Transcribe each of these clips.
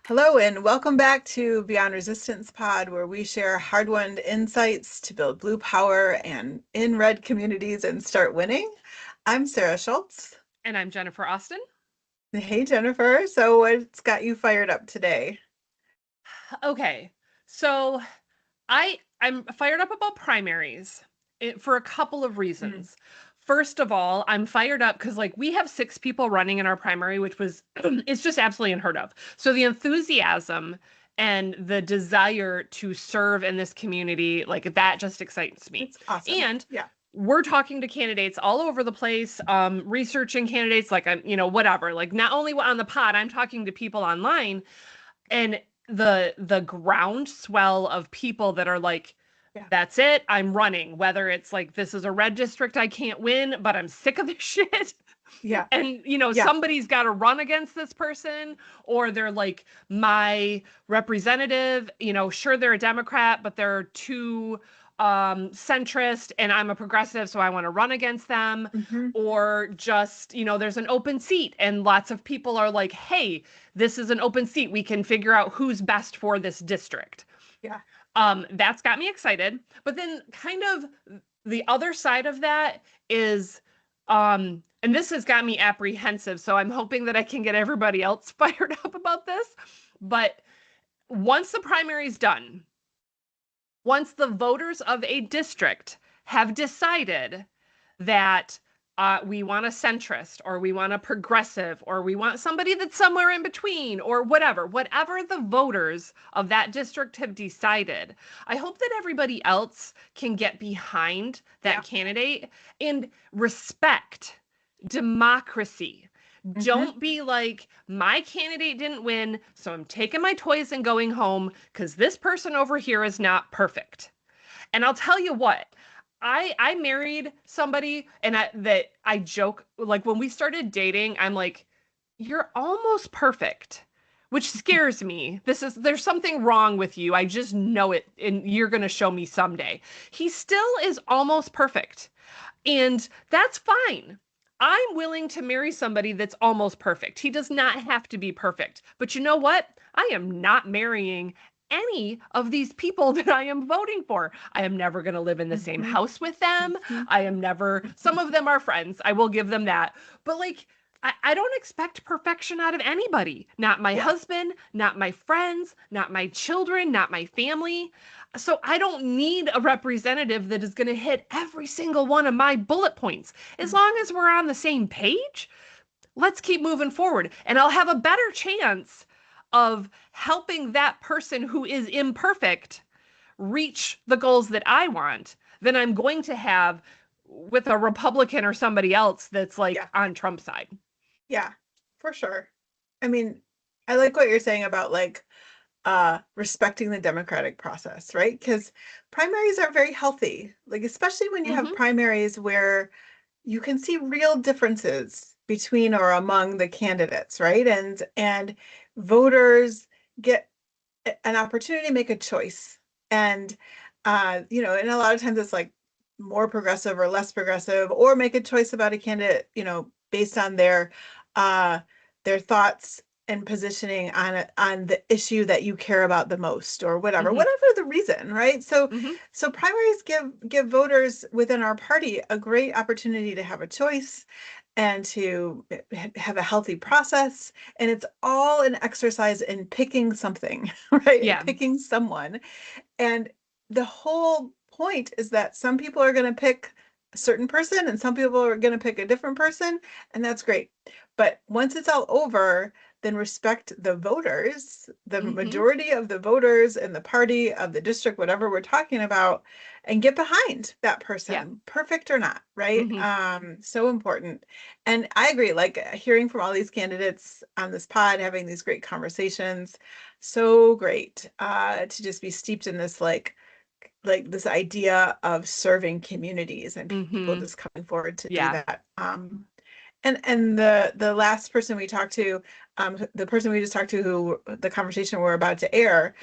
Hello and welcome back to Beyond Resistance Pod, where we share hard-won insights to build blue power and in red communities and start winning. I'm Sarah Schulz. And I'm Jennifer Austin. Hey, Jennifer. So what's got you fired up today? Okay, so I'm fired up about primaries for a couple of Mm, reasons. First of all, I'm fired up because we have 6 people running in our primary, which was it's just absolutely unheard of. So the enthusiasm and the desire to serve in this community, that just excites me. it's awesome. And Yeah. we're talking to candidates all over the place, researching candidates, whatever. Like not only on the pod, I'm talking to people online, and the groundswell of people that are like, Yeah. that's it, I'm running, whether it's like this is a red district, I can't win, but I'm sick of this shit. Yeah. And Yeah. somebody's got to run against this person, or they're like my representative, sure, they're a Democrat, but they're too centrist, and I'm a progressive, so I want to run against them. Hmm. Or just, there's an open seat and lots of people are like, hey, this is an open seat, we can figure out who's best for this district. Yeah. That's got me excited. But then kind of the other side of that is, and this has got me apprehensive, so I'm hoping that I can get everybody else fired up about this. But once the primary's done, once the voters of a district have decided that we want a centrist, or we want a progressive, or we want somebody that's somewhere in between, or whatever the voters of that district have decided, I hope that everybody else can get behind Yeah. that candidate and respect democracy. Hmm. Don't be like, my candidate didn't win, so I'm taking my toys and going home because this person over here is not perfect. And I'll tell you what, I married somebody, and I joke, like when we started dating, I'm like, you're almost perfect, which scares me. There's something wrong with you. I just know it, and you're going to show me someday. He still is almost perfect. And that's fine. I'm willing to marry somebody that's almost perfect. He does not have to be perfect. But you know what? I am not marrying any of these people that I am voting for. I am never going to live in the same Hmm. house with them. Hmm. I am never, some of them are friends. I will give them that. But I don't expect perfection out of anybody. Not my Yeah. husband, not my friends, not my children, not my family. So I don't need a representative that is going to hit every single one of my bullet points. As long as we're on the same page, let's keep moving forward. And I'll have a better chance of helping that person who is imperfect reach the goals that I want than I'm going to have with a Republican or somebody else that's like Yeah. on Trump's side. Yeah. For sure. I mean, I like what you're saying about respecting the democratic process, right? Because primaries are very healthy, like especially when you have Mm-hmm. primaries where you can see real differences between or among the candidates, right? And voters get an opportunity to make a choice. And and a lot of times it's like more progressive or less progressive, or make a choice about a candidate, based on uh their thoughts and positioning on the issue that you care about the most, or whatever Mm-hmm. whatever the reason, right? So Mm-hmm. so primaries give voters within our party a great opportunity to have a choice and to have a healthy process. And it's all an exercise in picking something, right? Yeah. Picking someone. And the whole point is that some people are going to pick a certain person and some people are going to pick a different person, and that's great. But once it's all over, then respect the voters, the Mm-hmm. majority of the voters in the party of the district, whatever we're talking about, and get behind that Yeah. person, perfect or not, right? Mm-hmm. So important. And I agree, like hearing from all these candidates on this pod, having these great conversations, so great to just be steeped in this like this idea of serving communities and people Mm-hmm. just coming forward to do Yeah. that. And the last person we talked to, the person we just talked to, who the conversation we're about to air,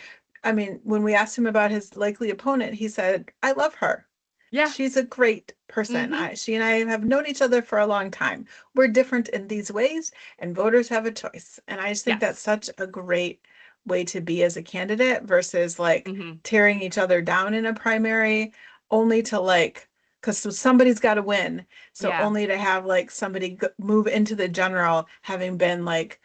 I mean, when we asked him about his likely opponent, he said, I love her. Yeah. She's a great person. Mm-hmm. She and I have known each other for a long time. We're different in these ways, and voters have a choice. And I just think that's Yes. such a great way to be as a candidate versus like Hmm. tearing each other down in a primary only to like, because somebody's got to win. So Yeah. only to have like somebody move into the general having been like,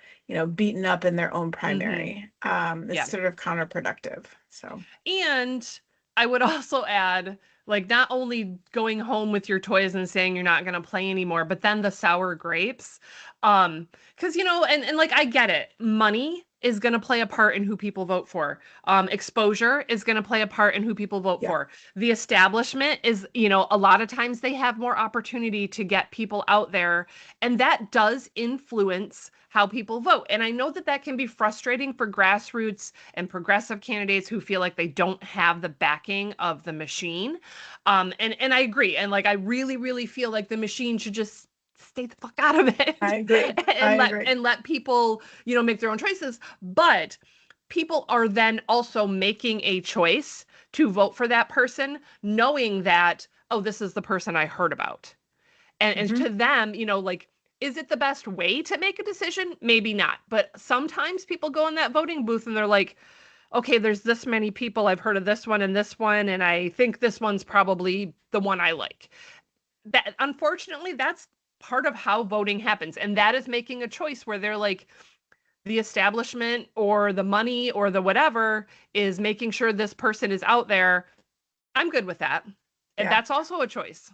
beaten up in their own Hmm. primary. It's Yeah. sort of counterproductive. So, And I would also add, like, not only going home with your toys and saying you're not going to play anymore, but then the sour grapes. Because, and like, I get it. Money is going to play a part in who people vote for. Exposure is going to play a part in who people vote yeah, for. The establishment is, a lot of times they have more opportunity to get people out there, and that does influence how people vote. And I know that that can be frustrating for grassroots and progressive candidates who feel like they don't have the backing of the machine. And I agree. And like I really, really feel like the machine should just stay the fuck out of it I agree. I agree. and let people, make their own choices. But people are then also making a choice to vote for that person, knowing that, oh, this is the person I heard about. And Hmm. to them, like, is it the best way to make a decision? Maybe not. But sometimes people go in that voting booth and they're like, okay, there's this many people. I've heard of this one, and I think this one's probably the one I like. That unfortunately, that's part of how voting happens. And that is making a choice where they're like, the establishment or the money or the whatever is making sure this person is out there. I'm good with that. And Yeah. that's also a choice.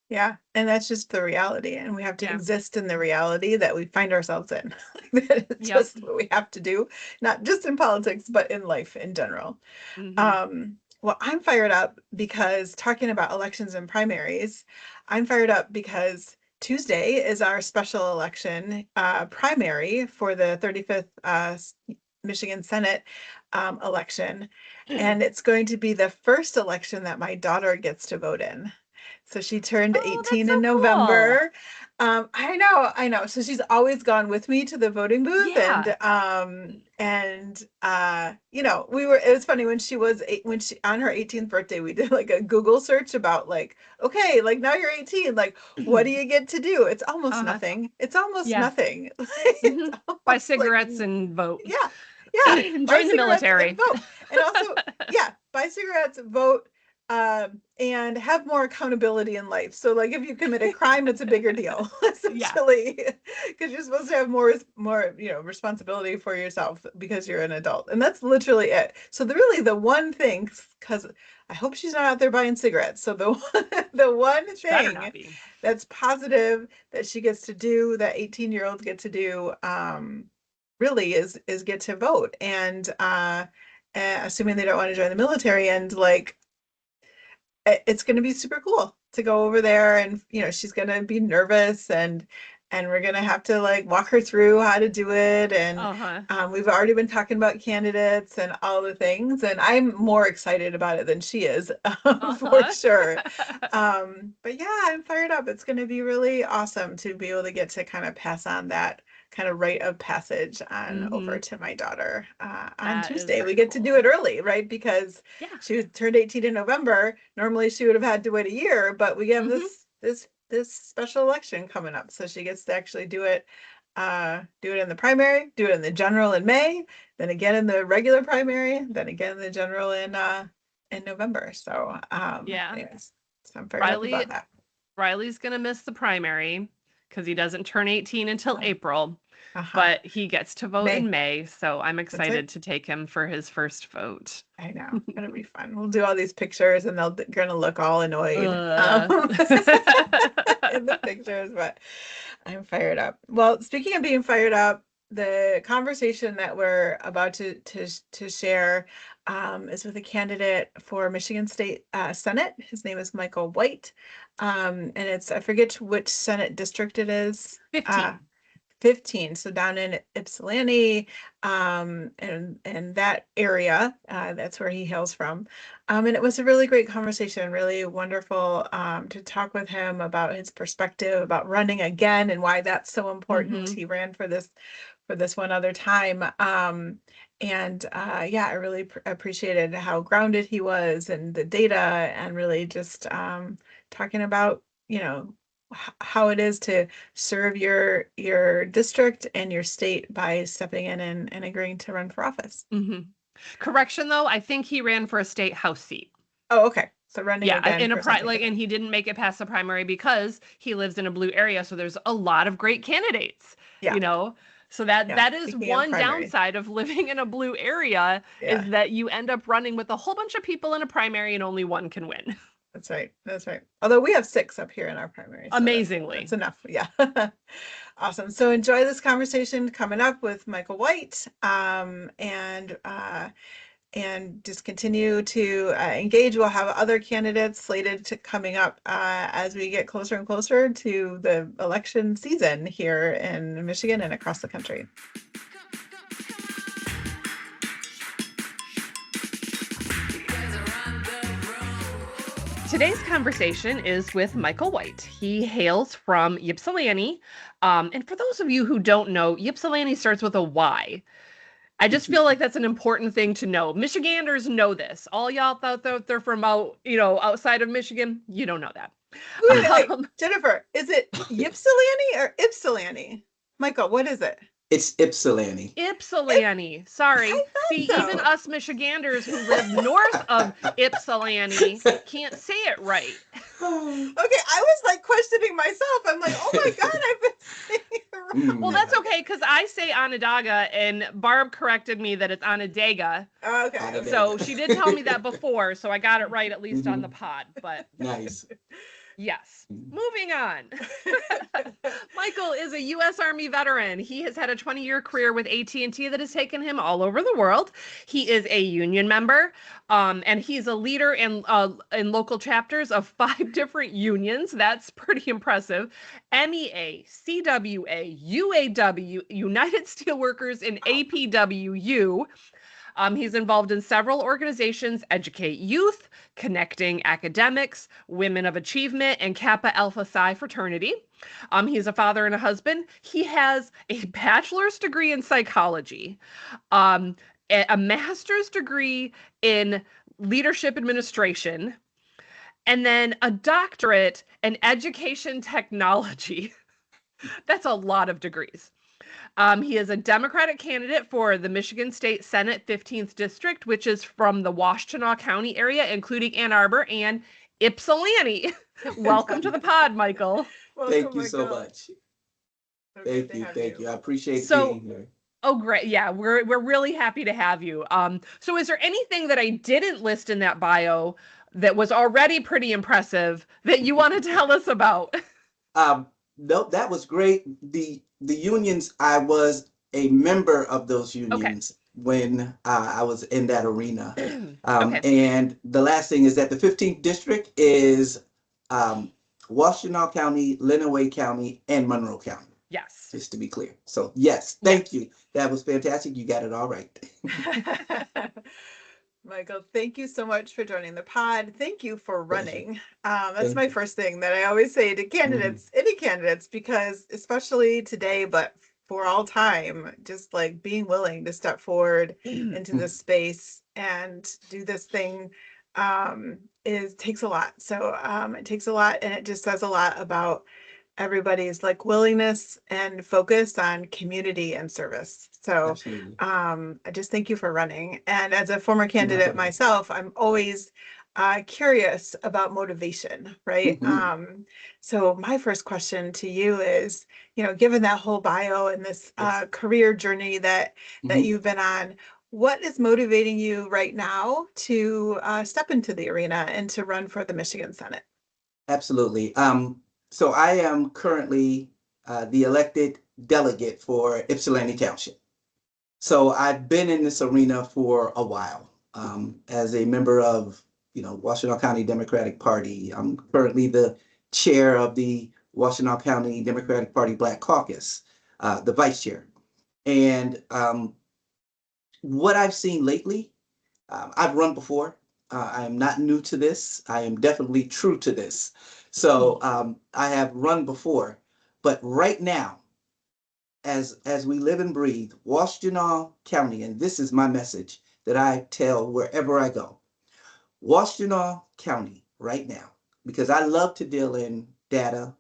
Yeah. And that's just the reality. And we have to Yeah. exist in the reality that we find ourselves in. That is Yep. just what we have to do, not just in politics, but in life in general. Hmm. Well, I'm fired up because talking about elections and primaries, I'm fired up because Tuesday is our special election primary for the 35th Michigan Senate election. And it's going to be the first election that my daughter gets to vote in. So she turned Oh, that's 18 so in cool. November. I know. So she's always gone with me to the voting booth, Yeah. it was funny when when she on her 18th birthday, we did like a Google search about like, okay, like now you're 18, like what do you get to do? It's almost Uh-huh. nothing. It's almost Yeah. nothing. It's Hmm. Buy almost like, cigarettes and vote. yeah, yeah, buy Join the cigarettes and military. vote. And also, yeah, buy cigarettes, vote, and have more accountability in life. So like if you commit a crime, it's a bigger deal, Yeah. essentially, because you're supposed to have more, responsibility for yourself because you're an adult. And that's literally it. So really the one thing, because I hope she's not out there buying cigarettes. So the one She better thing not be. that's positive that she gets to do, that 18-year-olds get to do, really is get to vote. And assuming they don't want to join the military, and like it's going to be super cool to go over there, and she's going to be nervous, and we're going to have to like walk her through how to do it. And Uh-huh. we've already been talking about candidates and all the things, and I'm more excited about it than she is, for Uh-huh. sure. But yeah, I'm fired up. It's going to be really awesome to be able to get to kind of pass on that kind of rite of passage on over Hmm. to my daughter on That is Tuesday. We very get to do cool. it early, right? Because Yeah. she was turned 18 in November. Normally she would have had to wait a year, but we have Hmm. this special election coming up. So she gets to actually do it in the primary, do it in the general in May, then again in the regular primary, then again in the general in November. So Yeah. anyways, so I'm fired up Riley about that. Riley's gonna miss the primary because he doesn't turn 18 until Oh, April, uh-huh. but he gets to vote May. in May, so I'm That's it. excited to take him for his first vote. I know. It'll be fun. We'll do all these pictures and they're gonna look all annoyed Uh. in the pictures, but I'm fired up. Well, speaking of being fired up, the conversation that we're about to share is with a candidate for Michigan State Senate. His name is Michael White, and it's I forget which Senate district it is. 15. 15, so down in Ypsilanti, and that area, that's where he hails from. And it was a really great conversation, really wonderful to talk with him about his perspective about running again and why that's so important. Hmm. He ran for this one other time. And yeah, I really appreciated how grounded he was and the data, and really just talking about, how it is to serve your district and your state by stepping in and agreeing to run for office. Correction, though, I think he ran for a state house seat. Oh, okay. So running Yeah, again in a for something and different. he didn't make it past the primary because he lives in a blue area. So there's a lot of great candidates, Yeah, So that is speaking of one primaries. downside of living in a blue area Yeah, is that you end up running with a whole bunch of people in a primary and only one can win. that's right. That's right. Although we have 6 up here in our primary, so that's Amazingly. enough. Yeah. Awesome. So enjoy this conversation coming up with Michael White, and just continue to engage. We'll have other candidates slated to coming up as we get closer and closer to the election season here in Michigan and across the country. Today's conversation is with Michael White. He hails from Ypsilanti. And for those of you who don't know, Ypsilanti starts with a Y. I just feel like that's an important thing to know. Michiganders know this. All y'all thought they're from outside of Michigan, you don't know that. Wait, Jennifer, is it Ypsilanti or Ypsilanti? Michael, what is it? It's Ypsilanti. Ypsilanti. Sorry. See, so. even us Michiganders who live north of Ypsilanti can't say it right. Okay, I was like questioning myself. I'm like, oh my God, I've been saying it wrong. Well, that's okay, because I say Onondaga, and Barb corrected me that it's Onondaga. Okay. So she did tell me that before, so I got it right, at least on the pod. But Nice. yes. Moving on. Michael is a U.S. Army veteran. He has had a 20-year career with AT&T that has taken him all over the world. He is a union member, and he's a leader in local chapters of 5 different unions. That's pretty impressive. MEA, CWA, UAW, United Steelworkers, and APWU. He's involved in several organizations, Educate Youth, Connecting Academics, Women of Achievement, and Kappa Alpha Psi Fraternity. He's a father and a husband. He has a bachelor's degree in psychology, a master's degree in leadership administration, and then a doctorate in education technology. That's a lot of degrees. He is a Democratic candidate for the Michigan State Senate 15th District, which is from the Washtenaw County area, including Ann Arbor and Ypsilanti. Welcome to the pod, Michael. Thank you so much. Thank you. I appreciate being here. Oh, great. Yeah, we're really happy to have you. So is there anything that I didn't list in that bio that was already pretty impressive that you want to tell us about? No, that was great. The unions, I was a member of those unions when I was in that arena. And the last thing is that the 15th district is Washtenaw County, Lenawee County, and Monroe County. Yes. Just to be clear. So yes, thank you. That was fantastic. You got it all right. Michael, thank you so much for joining the pod. Thank you for running. That's my first thing that I always say to candidates, any candidates, because especially today, but for all time, just like being willing to step forward into this space and do this thing takes a lot. So it takes a lot, and it just says a lot about everybody's like willingness and focus on community and service. So I just thank you for running. And as a former candidate myself, I'm always curious about motivation, right? So my first question to you is, given that whole bio and this career journey that you've been on, what is motivating you right now to step into the arena and to run for the Michigan Senate? Absolutely. So I am currently the elected delegate for Ypsilanti Township. So I've been in this arena for a while as a member of, Washtenaw County Democratic Party. I'm currently the chair of the Washtenaw County Democratic Party Black Caucus, the vice chair. And what I've seen lately, I've run before. I am not new to this. I am definitely true to this. So I have run before, but right now, as we live and breathe, Washtenaw County, and this is my message that I tell wherever I go, Washtenaw County right now, because I love to deal in data,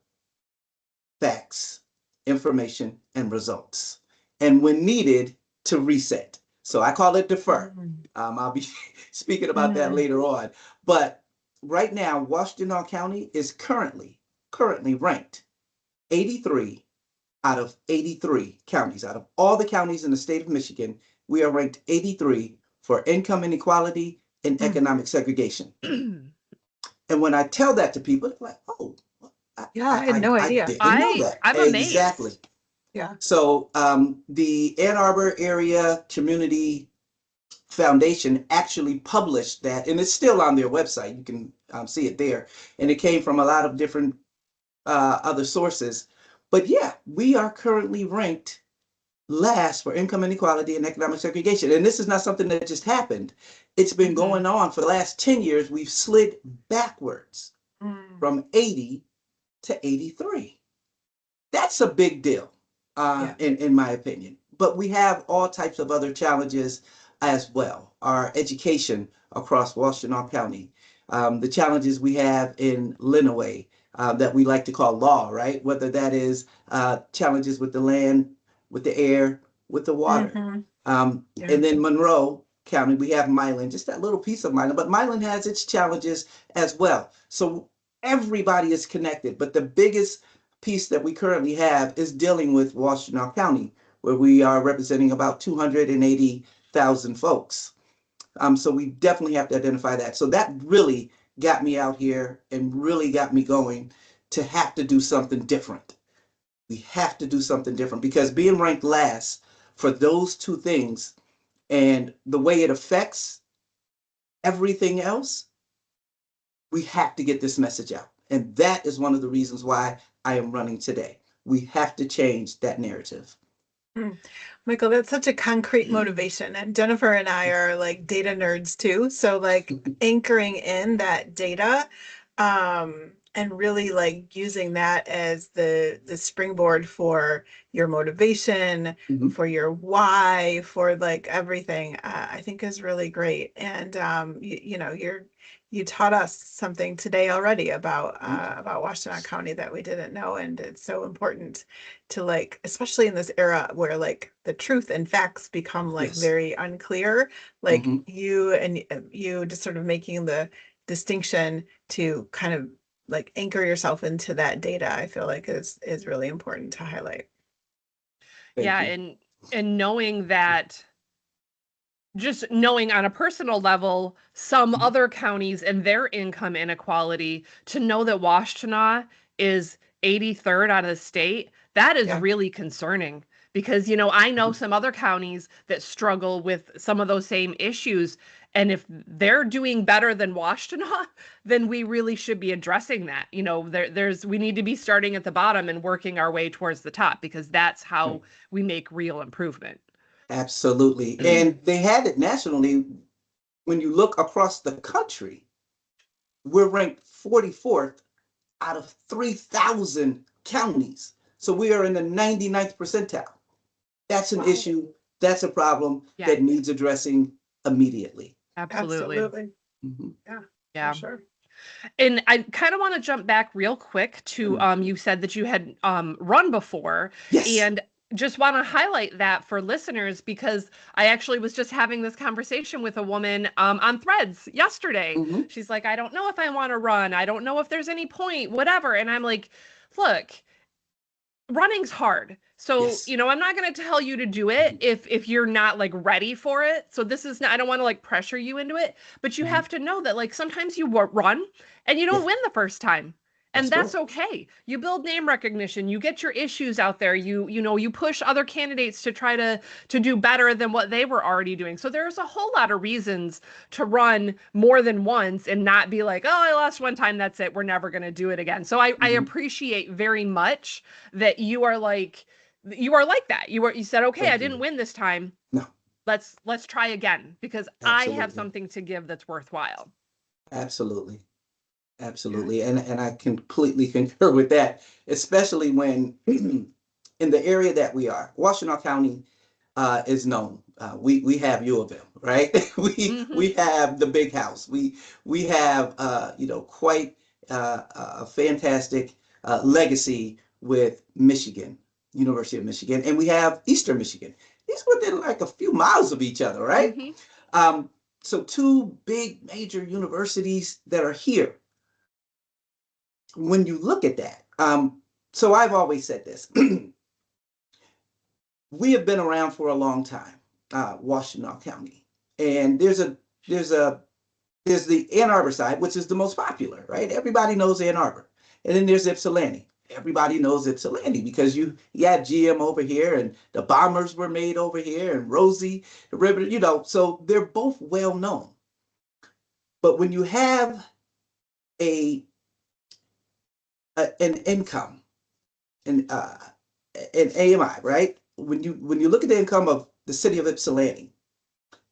facts, information, and results. And when needed, to reset. So I call it defer. I'll be speaking about that later on. But right now, Washtenaw County is currently ranked 83 out of 83 counties. Out of all the counties in the state of Michigan, we are ranked 83 for income inequality and economic segregation. And when I tell that to people, it's like, oh, Yeah, I had no idea. I didn't know that. I'm Exactly. amazed. Yeah. So the Ann Arbor Area Community Foundation actually published that, and it's still on their website. You can see it there. And it came from a lot of different other sources. But yeah, we are currently ranked last for income inequality and economic segregation. And this is not something that just happened. It's been going on for the last 10 years. We've slid backwards from 80 to 83. That's a big deal, in my opinion. But we have all types of other challenges as well. Our education across Washtenaw County, the challenges we have in Lenawee that we like to call law, right? Whether that is challenges with the land, with the air, with the water. And then Monroe County, we have Milan, just that little piece of Milan, but Milan has its challenges as well. So everybody is connected, but the biggest piece that we currently have is dealing with Washtenaw County, where we are representing about 280,000 folks. So we definitely have to identify that. So that really got me out here and really got me going to have to do something different. We have to do something different because being ranked last for those two things and the way it affects everything else, we have to get this message out. And that is one of the reasons why I am running today. We have to change that narrative. Michael, that's such a concrete motivation. And Jennifer and I are like data nerds too. So like anchoring in that data and really like using that as the springboard for your motivation, for your why, for like everything, I think is really great. And you know, you taught us something today already about Washtenaw County that we didn't know, and it's so important to like, especially in this era where like the truth and facts become like very unclear. Like you just sort of making the distinction to kind of like anchor yourself into that data, I feel like is really important to highlight. And knowing that, just knowing on a personal level, some other counties and their income inequality, to know that Washtenaw is 83rd out of the state, that is really concerning. Because, you know, I know some other counties that struggle with some of those same issues. And if they're doing better than Washtenaw, then we really should be addressing that. You know, we need to be starting at the bottom and working our way towards the top, because that's how we make real improvement. Absolutely. And they had it nationally. When you look across the country, we're ranked 44th out of 3,000 counties. So we are in the 99th percentile. That's an issue. That's a problem that needs addressing immediately. Absolutely. Yeah, for sure. And I kind of want to jump back real quick to you said that you had run before. Yes. And just want to highlight that for listeners, because I actually was just having this conversation with a woman on Threads yesterday. She's like, I don't know if I want to run. I don't know if there's any point, whatever. And I'm like, look, running's hard. So, you know, I'm not going to tell you to do it if you're not like ready for it. So this is not, I don't want to like pressure you into it, but you have to know that like sometimes you run and you don't win the first time. And that's okay. You build name recognition, you get your issues out there, you know, you push other candidates to try to do better than what they were already doing. So there's a whole lot of reasons to run more than once and not be like, oh, I lost one time, that's it, we're never going to do it again. So I appreciate very much that you are like that. You said, okay, I didn't win this time. No. Let's try again, because I have something to give that's worthwhile. Absolutely. Absolutely. And I completely concur with that, especially when in the area that we are. Washtenaw County is known. We have U of M, right? we have the big house. We have you know, quite a fantastic legacy with Michigan, University of Michigan, and we have Eastern Michigan. These within like a few miles of each other, right? So two big major universities that are here. When you look at that, so I've always said this. We have been around for a long time, Washtenaw County, and there's the Ann Arbor side, which is the most popular, right? Everybody knows Ann Arbor, and then there's Ypsilanti. Everybody knows Ypsilanti because you have GM over here, and the bombers were made over here, and Rosie, the river, so they're both well known. But when you have an income, an AMI, right? When you look at the income of the city of Ypsilanti,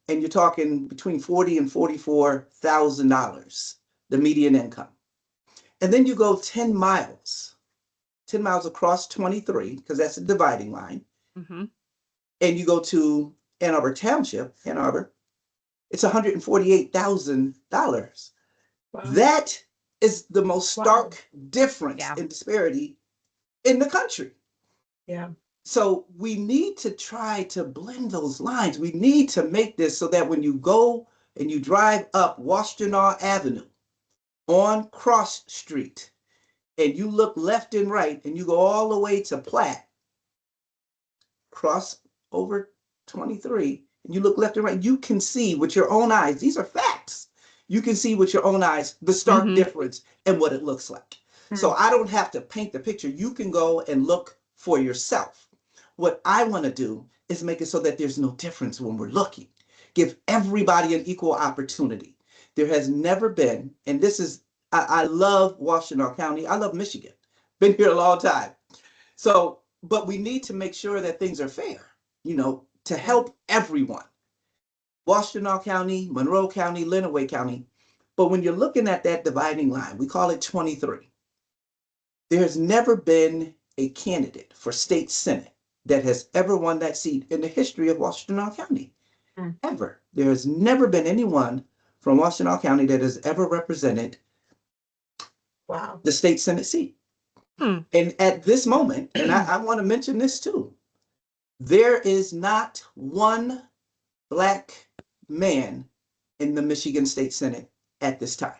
and you're talking between $40,000 and $44,000, the median income, and then you go 10 miles across 23, because that's a dividing line, and you go to Ann Arbor Township, Ann Arbor, it's $148,000. Wow. That is the most stark difference in disparity in the country. Yeah. So we need to try to blend those lines. We need to make this so that when you go and you drive up Washtenaw Avenue on Cross Street and you look left and right and you go all the way to Platt, cross over 23, and you look left and right, you can see with your own eyes, these are facts. You can see with your own eyes the stark difference and what it looks like. So I don't have to paint the picture. You can go and look for yourself. What I want to do is make it so that there's no difference when we're looking. Give everybody an equal opportunity. There has never been, and this is, I love Washtenaw County. I love Michigan. Been here a long time. So, but we need to make sure that things are fair, to help everyone. Washtenaw County, Monroe County, Lenawee County. But when you're looking at that dividing line, we call it 23. There's never been a candidate for state senate that has ever won that seat in the history of Washtenaw County. Ever. There has never been anyone from Washtenaw County that has ever represented the state senate seat. And at this moment, and I want to mention this too, there is not one Black man in the Michigan State Senate at this time.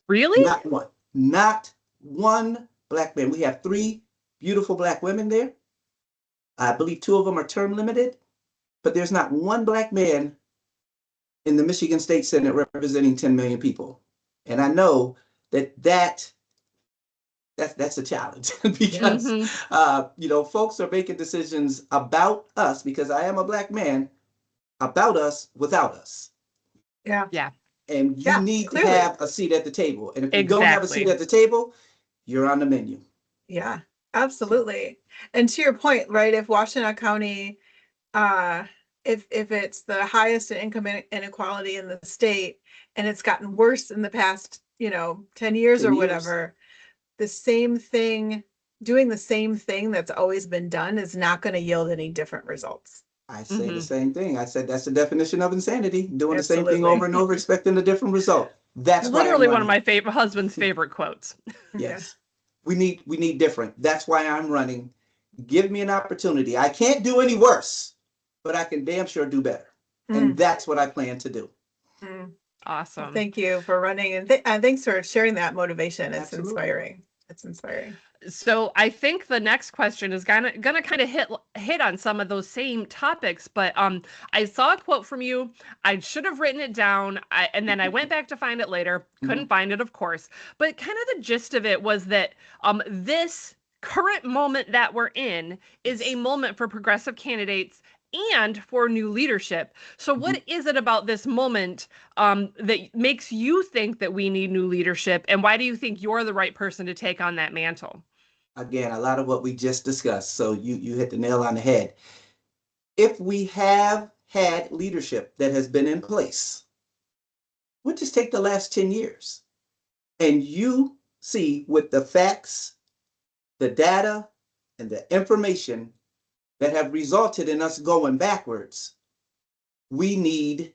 Really? Not one. Not one Black man. We have 3 beautiful Black women there. I believe 2 of them are term limited, but there's not one Black man in the Michigan State Senate representing 10 million people. And I know that's a challenge because, folks are making decisions about us, because I am a Black man, about us without us. Yeah. Yeah. And you need to have a seat at the table. And if you don't have a seat at the table, you're on the menu. Yeah, absolutely. And to your point, right, if Washtenaw County, if it's the highest income inequality in the state, and it's gotten worse in the past, 10 years or whatever, doing the same thing that's always been done is not going to yield any different results. I say the same thing. I said that's the definition of insanity, doing the same thing over and over, expecting a different result. That's literally one of my husband's favorite quotes. Yes. We need different. That's why I'm running. Give me an opportunity. I can't do any worse, but I can damn sure do better. And that's what I plan to do. Awesome. Well, thank you for running, and thanks for sharing that motivation. It's inspiring. It's inspiring. So I think the next question is gonna kind of hit on some of those same topics, but I saw a quote from you. I should have written it down, and then I went back to find it later. Couldn't find it, of course. But kind of the gist of it was that this current moment that we're in is a moment for progressive candidates and for new leadership. So what is it about this moment that makes you think that we need new leadership? And why do you think you're the right person to take on that mantle? Again, a lot of what we just discussed. So you hit the nail on the head. If we have had leadership that has been in place, we'll just take the last 10 years. And you see with the facts, the data, and the information that have resulted in us going backwards, we need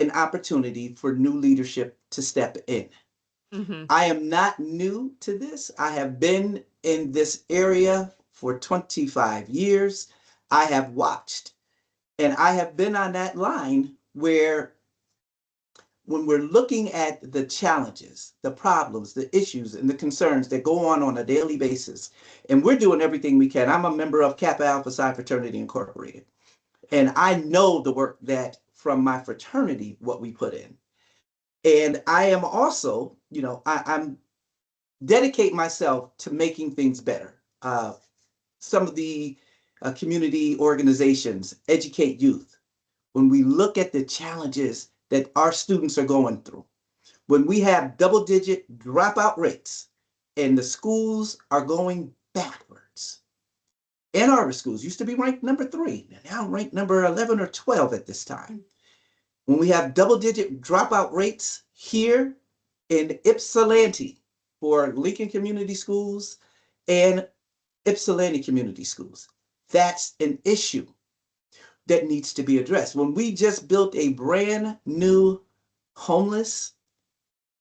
an opportunity for new leadership to step in. Mm-hmm. I am not new to this. I have been in this area for 25 years. I have watched, and I have been on that line where when we're looking at the challenges, the problems, the issues, and the concerns that go on a daily basis, and we're doing everything we can. I'm a member of Kappa Alpha Psi Fraternity Incorporated, and I know the work that from my fraternity, what we put in. And I am also, I'm dedicate myself to making things better. Some of the community organizations educate youth. When we look at the challenges that our students are going through, when we have double-digit dropout rates and the schools are going backwards. Ann Arbor schools used to be ranked number 3, and now ranked number 11 or 12 at this time. When we have double-digit dropout rates here in Ypsilanti for Lincoln Community Schools and Ypsilanti Community Schools, that's an issue that needs to be addressed. When we just built a brand new homeless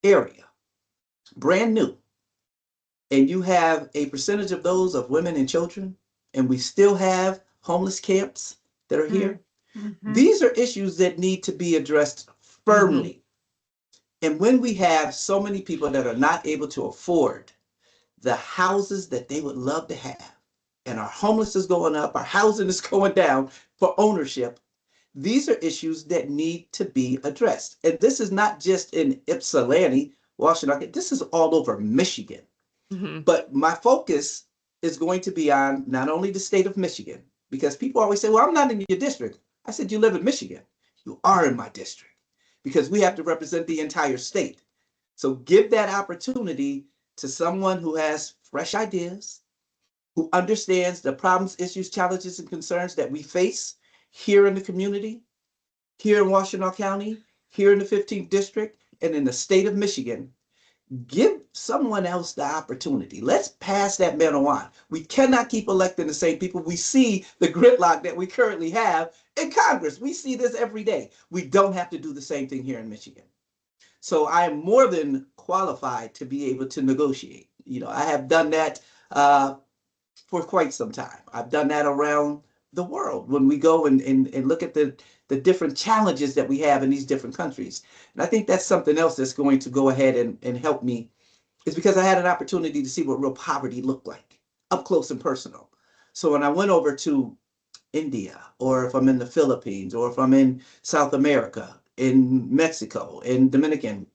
area, brand new, and you have a percentage of those of women and children, and we still have homeless camps that are here, these are issues that need to be addressed firmly. And when we have so many people that are not able to afford the houses that they would love to have, and our homeless is going up, our housing is going down for ownership, these are issues that need to be addressed. And this is not just in Ypsilanti, Washtenaw, this is all over Michigan. Mm-hmm. But my focus is going to be on not only the state of Michigan, because people always say, well, I'm not in your district. I said, you live in Michigan. You are in my district, because we have to represent the entire state. So give that opportunity to someone who has fresh ideas, who understands the problems, issues, challenges, and concerns that we face here in the community, here in Washtenaw County, here in the 15th district, and in the state of Michigan. Give someone else the opportunity. Let's pass that mantle on. We cannot keep electing the same people. We see the gridlock that we currently have in Congress. We see this every day. We don't have to do the same thing here in Michigan. So I am more than qualified to be able to negotiate. I have done that for quite some time. I've done that around the world when we go and look at the different challenges that we have in these different countries. And I think that's something else that's going to go ahead and help me, is because I had an opportunity to see what real poverty looked like up close and personal. So when I went over to India, or if I'm in the Philippines, or if I'm in South America, in Mexico, in Dominican,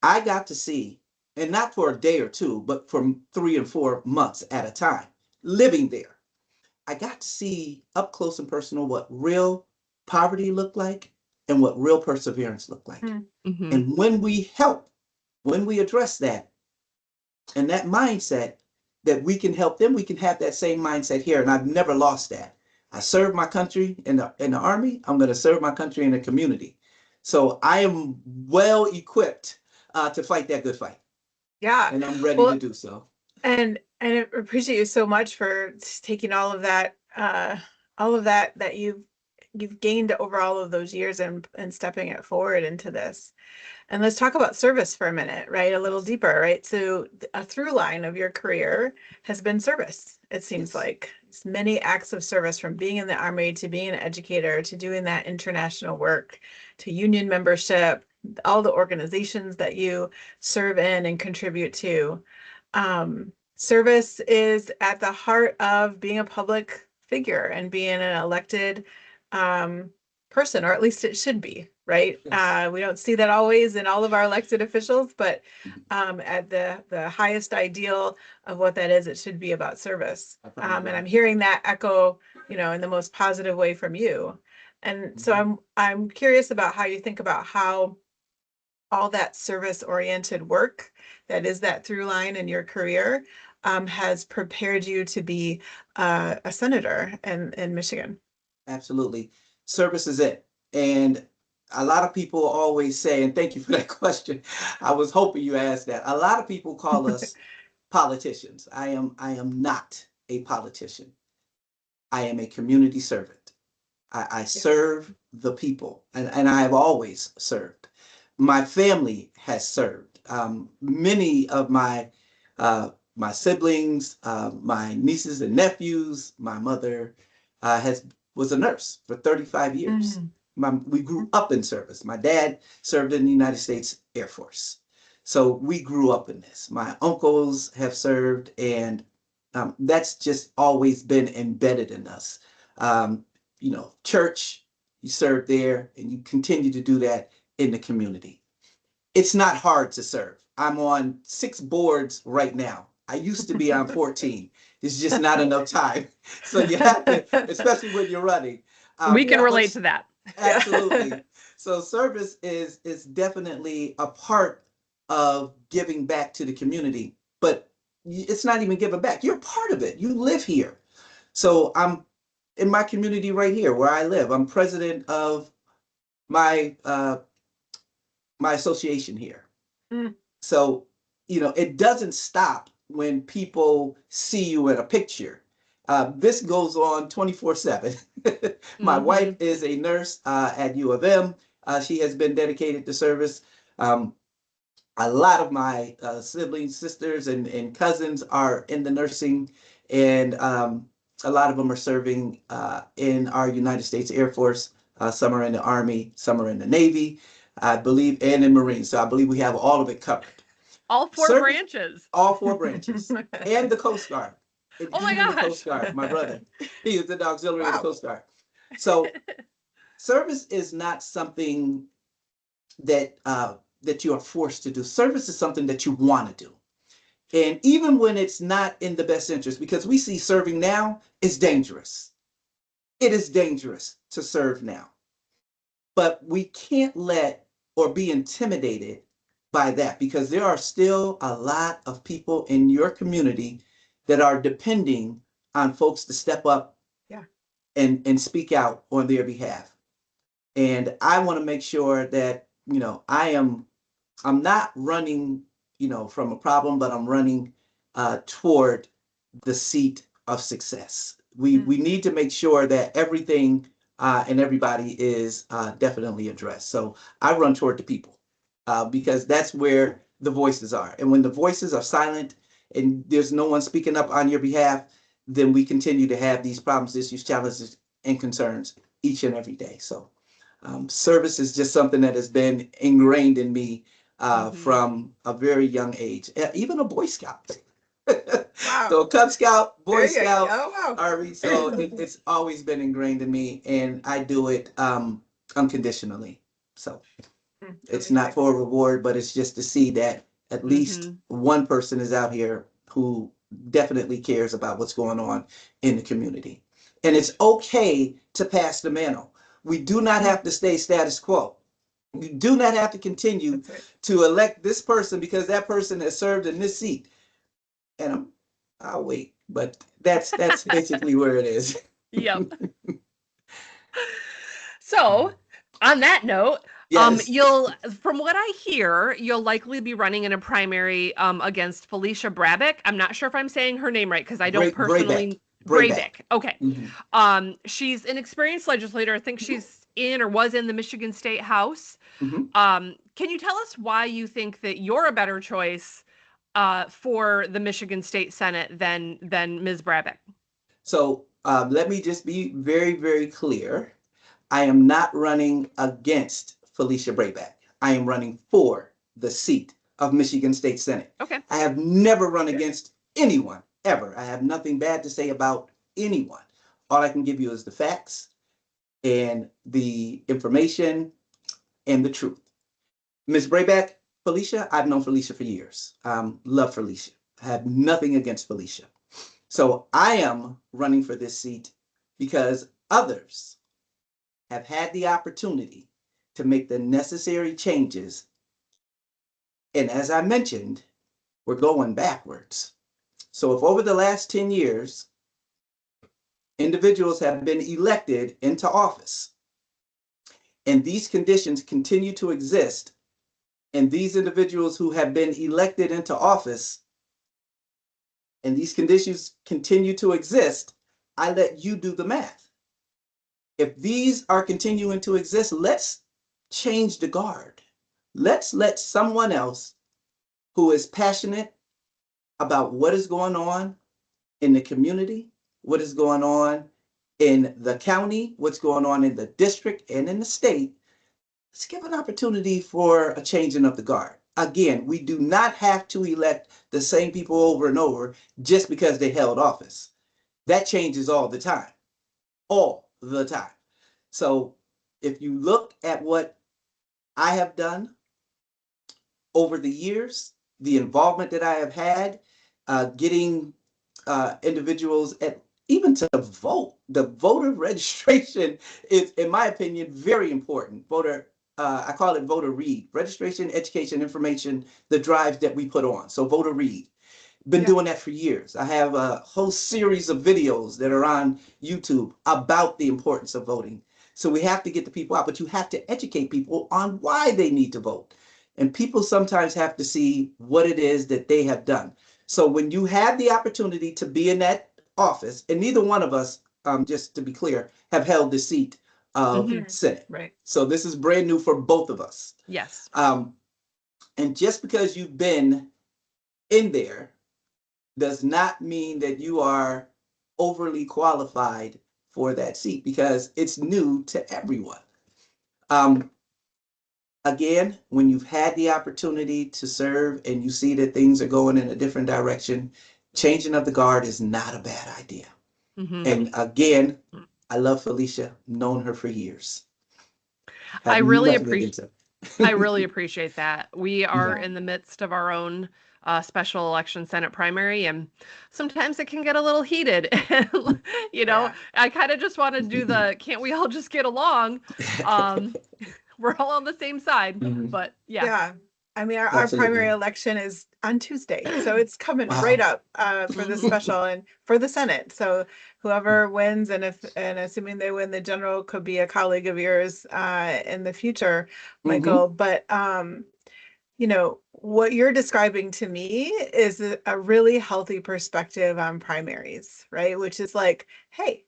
I got to see, and not for a day or two, but for 3 and 4 months at a time, living there. I got to see up close and personal what real poverty looked like and what real perseverance looked like. Mm-hmm. And when we help, when we address that and that mindset, that we can help them, we can have that same mindset here. And I've never lost that. I served my country in the Army. I'm going to serve my country in the community. So I am well equipped to fight that good fight. Yeah. And I'm ready to do so. And I appreciate you so much for taking all of that that you've gained over all of those years and stepping it forward into this. And let's talk about service for a minute, right? A little deeper, right? So a through line of your career has been service. It seems like it's many acts of service, from being in the Army to being an educator to doing that international work to union membership, all the organizations that you serve in and contribute to. Service is at the heart of being a public figure and being an elected person, or at least it should be, right? Yes. We don't see that always in all of our elected officials, but at the highest ideal of what that is, it should be about service. And I'm hearing that echo, in the most positive way from you. And so I'm curious about how you think about how all that service-oriented work that is that through line in your career has prepared you to be a senator in Michigan. Absolutely. Service is it. And a lot of people always say, and thank you for that question. I was hoping you asked that. A lot of people call us politicians. I am not a politician. I am a community servant. I serve the people, and I have always served. My family has served. Many of my siblings, my nieces and nephews, my mother was a nurse for 35 years. We grew up in service. My dad served in the United States Air Force. So we grew up in this. My uncles have served, and that's just always been embedded in us. Church, you served there, and you continue to do that in the community. It's not hard to serve. I'm on 6 boards right now. I used to be on 14. It's just not enough time. So you have to, especially when you're running. We can relate to that. Absolutely. So service is definitely a part of giving back to the community, but it's not even giving back. You're part of it. You live here. So I'm in my community right here where I live. I'm president of my my association here. So, it doesn't stop when people see you in a picture. This goes on 24/7. My wife is a nurse at U of M. She has been dedicated to service. A lot of my siblings, sisters, and cousins are in the nursing, and a lot of them are serving in our United States Air Force. Some are in the Army, some are in the Navy, I believe, and in Marines. So I believe we have all of it covered. All 4 branches. All 4 branches. And the Coast Guard. And oh my gosh. The Coast Guard, my brother. He is the auxiliary of the Coast Guard. So service is not something that that you are forced to do. Service is something that you want to do. And even when it's not in the best interest, because we see serving now is dangerous. It is dangerous to serve now. But we can't let or be intimidated by that, because there are still a lot of people in your community that are depending on folks to step up and speak out on their behalf. And I want to make sure that, I'm not running, from a problem, but I'm running toward the seat of success. We need to make sure that everything and everybody is definitely addressed. So I run toward the people because that's where the voices are. And when the voices are silent and there's no one speaking up on your behalf, then we continue to have these problems, issues, challenges, and concerns each and every day. So service is just something that has been ingrained in me from a very young age, even a Boy Scout. Wow. So Cub Scout, Boy There you Scout, go. Wow. Army. So it's always been ingrained in me, and I do it unconditionally. So it's not for a reward, but it's just to see that at least one person is out here who definitely cares about what's going on in the community. And it's okay to pass the mantle. We do not have to stay status quo. You do not have to continue to elect this person because that person has served in this seat. And I'll wait, but that's basically where it is. Yep. So, on that note, Yes. from what I hear, you'll likely be running in a primary against Felicia Brabeck. I'm not sure if I'm saying her name right because I don't personally. Brabeck. Okay. She's an experienced legislator. I think she's in or was in the Michigan State House. Can you tell us why you think that you're a better choice for the Michigan State Senate than Ms. Brabeck? So let me just be very, very clear. I am not running against Felicia Brabeck. I am running for the seat of Michigan State Senate. Okay. I have never run against anyone, ever. I have nothing bad to say about anyone. All I can give you is the facts and the information and the truth. Ms. Brabeck, Felicia, I've known Felicia for years. Love Felicia. I have nothing against Felicia. So I am running for this seat because others have had the opportunity to make the necessary changes. And as I mentioned, we're going backwards. So if over the last 10 years, individuals have been elected into office, and these conditions continue to exist, and these individuals who have been elected into office, and these conditions continue to exist, I let you do the math. If these are continuing to exist, let's change the guard. Let's let someone else who is passionate about what is going on in the community, what is going on in the county, what's going on in the district and in the state. Let's give an opportunity for a changing of the guard. Again, we do not have to elect the same people over and over just because they held office. That changes all the time, all the time. So if you look at what I have done over the years, the involvement that I have had, getting individuals at even to vote, the voter registration is, in my opinion, very important. I call it voter read, registration, education, information, the drives that we put on. So voter read. Been doing that for years. I have a whole series of videos that are on YouTube about the importance of voting. So we have to get the people out, but you have to educate people on why they need to vote. And people sometimes have to see what it is that they have done. So when you have the opportunity to be in that office, and neither one of us, just to be clear, have held the seat of Senate. Right. So this is brand new for both of us. Yes. And just because you've been in there does not mean that you are overly qualified for that seat, because it's new to everyone. Again, when you've had the opportunity to serve and you see that things are going in a different direction, changing of the guard is not a bad idea. And again, I love Felicia, known her for years. I really appreciate that. We are in the midst of our own special election Senate primary, and sometimes it can get a little heated. I kind of just want to do the, can't we all just get along? We're all on the same side, but yeah. I mean, our primary election is on Tuesday, so it's coming right up for the special and for the Senate. So whoever wins, and assuming they win, the general could be a colleague of yours in the future, Michael. But what you're describing to me is a really healthy perspective on primaries, right? Which is like, hey,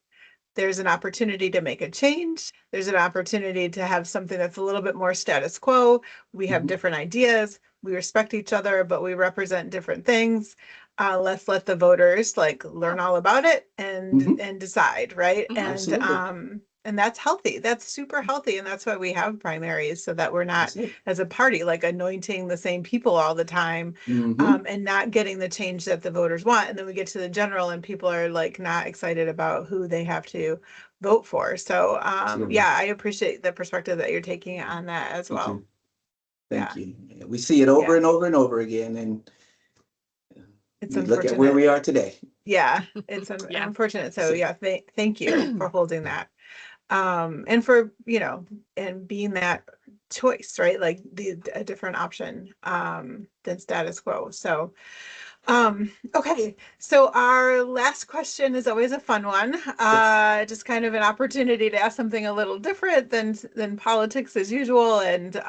there's an opportunity to make a change. There's an opportunity to have something that's a little bit more status quo. We have different ideas. We respect each other, but we represent different things. Let's let the voters learn all about it and decide, right? And that's healthy. That's super healthy. And that's why we have primaries, so that we're not, as a party, anointing the same people all the time, and not getting the change that the voters want. And then we get to the general and people are not excited about who they have to vote for. So I appreciate the perspective that you're taking on that as well. Thank you. We see it over and over and over again. And it's look at where we are today. Yeah, it's unfortunate. So thank you for holding that. And for, and being that choice, right? A different option than status quo. So, okay. So our last question is always a fun one. Just kind of an opportunity to ask something a little different than politics as usual, and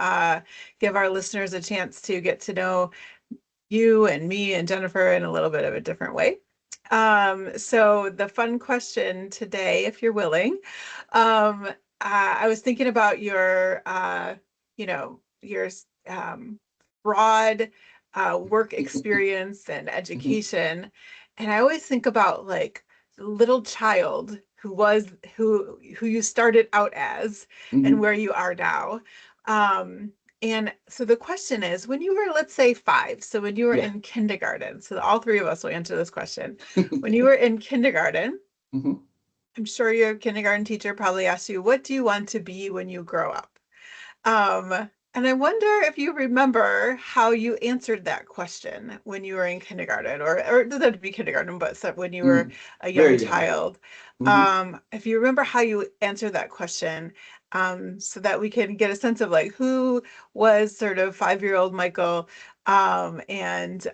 give our listeners a chance to get to know you and me and Jennifer in a little bit of a different way. So the fun question today, if you're willing, I was thinking about your broad work experience and education, and I always think about the little child who you started out as and where you are now. And so the question is, when you were, let's say 5, so when you were in kindergarten, so all 3 of us will answer this question. When you were in kindergarten, I'm sure your kindergarten teacher probably asked you, what do you want to be when you grow up? And I wonder if you remember how you answered that question when you were in kindergarten, or it doesn't have to be kindergarten, but when you were a young child. If you remember how you answered that question, so that we can get a sense of who was sort of 5-year-old Michael, and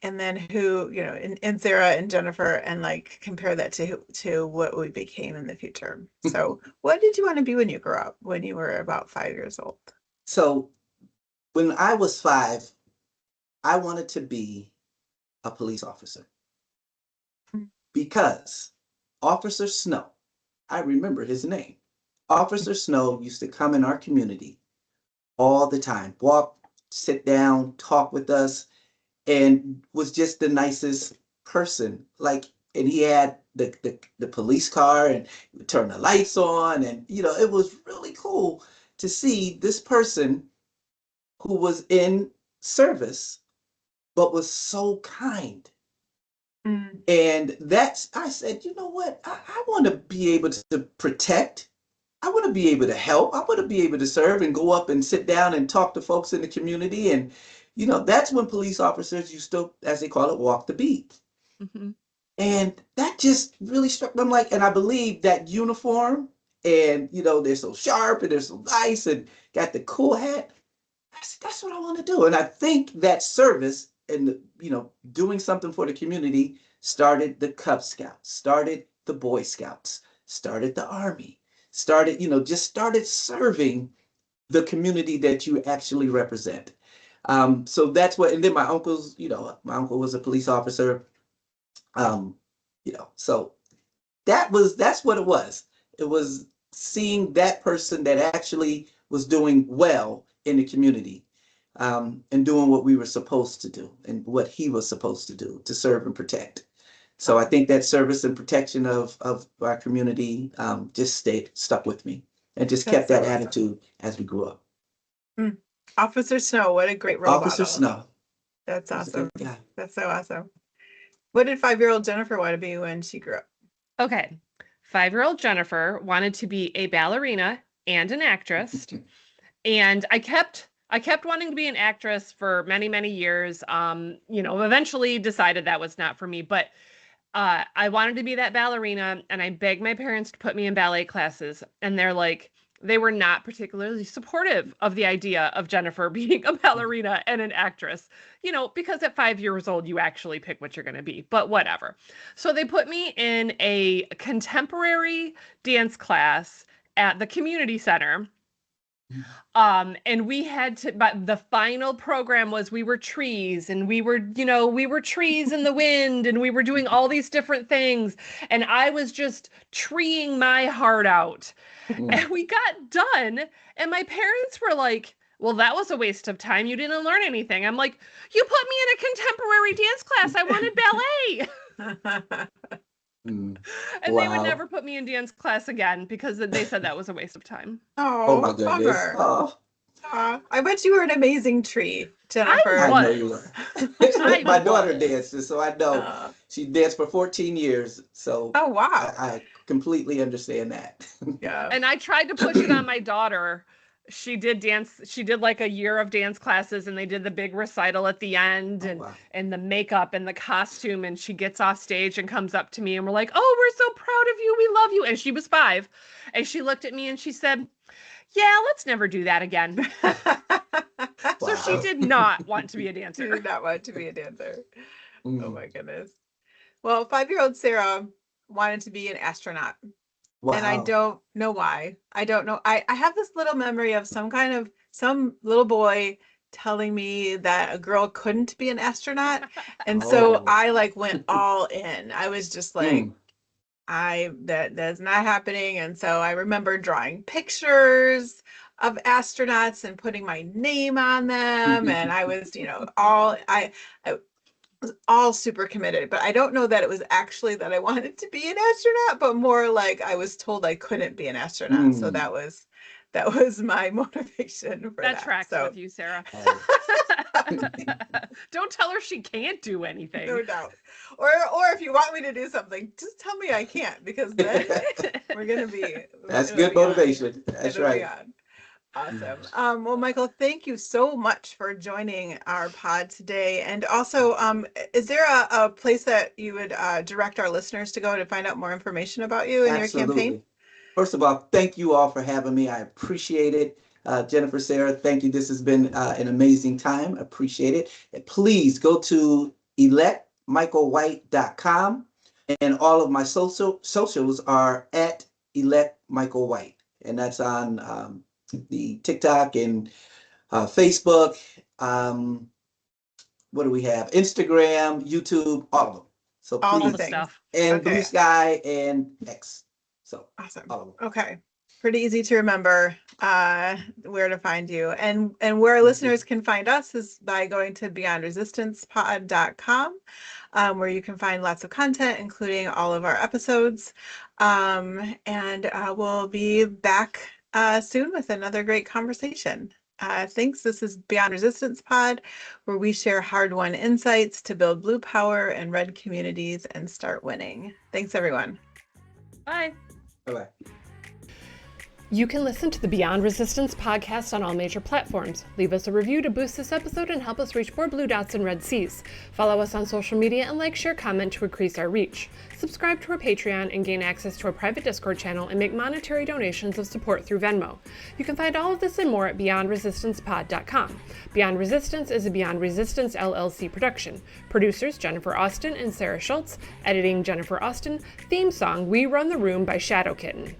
then who, and Sarah and Jennifer, and compare that to what we became in the future. So what did you want to be when you grew up, when you were about 5 years old? So when I was 5, I wanted to be a police officer, because Officer Snow, I remember his name. Officer Snow used to come in our community all the time, walk sit down, talk with us, and was just the nicest person. Like, and he had the police car and he would turn the lights on, and it was really cool to see this person who was in service but was so kind. Mm. And I said, you know what? I want to be able to protect. I want to be able to help. I want to be able to serve and go up and sit down and talk to folks in the community. And, that's when police officers used to, as they call it, walk the beat. Mm-hmm. And that just really struck them. Like, and I believe that uniform and, they're so sharp and they're so nice and got the cool hat. That's what I want to do. And I think that service and, doing something for the community started the Cub Scouts, started the Boy Scouts, started the Army, just started serving the community that you actually represent. So that's what, and then my uncle's, my uncle was a police officer. So that's what it was. It was seeing that person that actually was doing well in the community, and doing what we were supposed to do and what he was supposed to do to serve and protect. So I think that service and protection of our community just stuck with me and just kept that attitude as we grew up. Mm. Officer Snow, what a great role Officer model. Snow. That's awesome. Yeah. That's so awesome. What did 5-year-old Jennifer want to be when she grew up? Okay. 5-year-old Jennifer wanted to be a ballerina and an actress. And I kept wanting to be an actress for many, many years. Eventually decided that was not for me, but I wanted to be that ballerina, and I begged my parents to put me in ballet classes, and they were not particularly supportive of the idea of Jennifer being a ballerina and an actress, because at 5 years old, you actually pick what you're going to be, but whatever. So they put me in a contemporary dance class at the community center. And we had to, but the final program was we were trees, and we were trees in the wind, and we were doing all these different things. And I was just treeing my heart out. And we got done, and my parents were like, well, that was a waste of time. You didn't learn anything. I'm like, you put me in a contemporary dance class. I wanted ballet. And they would never put me in dance class again because they said that was a waste of time. Oh my goodness. Oh. I bet you were an amazing tree, Jennifer. I know you were. My daughter dances, so I know. She danced for 14 years. So oh, wow. I completely understand that. Yeah. And I tried to push it on my daughter. She did dance. She did like a year of dance classes, and they did the big recital at the end, and the makeup and the costume. And she gets off stage and comes up to me, and we're like, "Oh, we're so proud of you. We love you." And she was 5, and she looked at me and she said, "Yeah, let's never do that again." So she did not want to be a dancer. She did not want to be a dancer. Oh my goodness. Well, 5-year-old Sarah wanted to be an astronaut. Wow. And I don't know why. I don't know. I have this little memory of some little boy telling me that a girl couldn't be an astronaut. And so I went all in. I was just like, that's not happening. And so I remember drawing pictures of astronauts and putting my name on them. And I was, I was all super committed, but I don't know that it was actually that I wanted to be an astronaut, but more like I was told I couldn't be an astronaut. So that was my motivation for that. That tracks with you, Sarah. Don't tell her she can't do anything. No doubt. Or if you want me to do something, just tell me I can't, because then we're gonna be. That's good motivation. That's right. Awesome. Well, Michael, thank you so much for joining our pod today. And also, is there a place that you would direct our listeners to go to find out more information about you and your campaign? First of all, thank you all for having me. I appreciate it. Jennifer, Sarah, thank you. This has been an amazing time. Appreciate it. And please go to electmichaelwhite.com, and all of my socials are at electmichaelwhite, and that's on the TikTok and Facebook. What do we have? Instagram, YouTube, all of them. So all the stuff. And Blue Sky and X. So awesome. All of them. Okay. pretty easy to remember where to find you. And where our listeners can find us is by going to beyondresistancepod.com, where you can find lots of content, including all of our episodes. And we'll be back soon with another great conversation. Thanks. This is Beyond Resistance Pod, where we share hard-won insights to build blue power in red communities and start winning. Thanks, everyone. Bye. Bye-bye. You can listen to the Beyond Resistance podcast on all major platforms. Leave us a review to boost this episode and help us reach more blue dots and red seas. Follow us on social media and like, share, comment to increase our reach. Subscribe to our Patreon and gain access to our private Discord channel and make monetary donations of support through Venmo. You can find all of this and more at beyondresistancepod.com. Beyond Resistance is a Beyond Resistance LLC production. Producers Jennifer Austin and Sarah Schulz. Editing Jennifer Austin. Theme song We Run the Room by Shadow Kitten.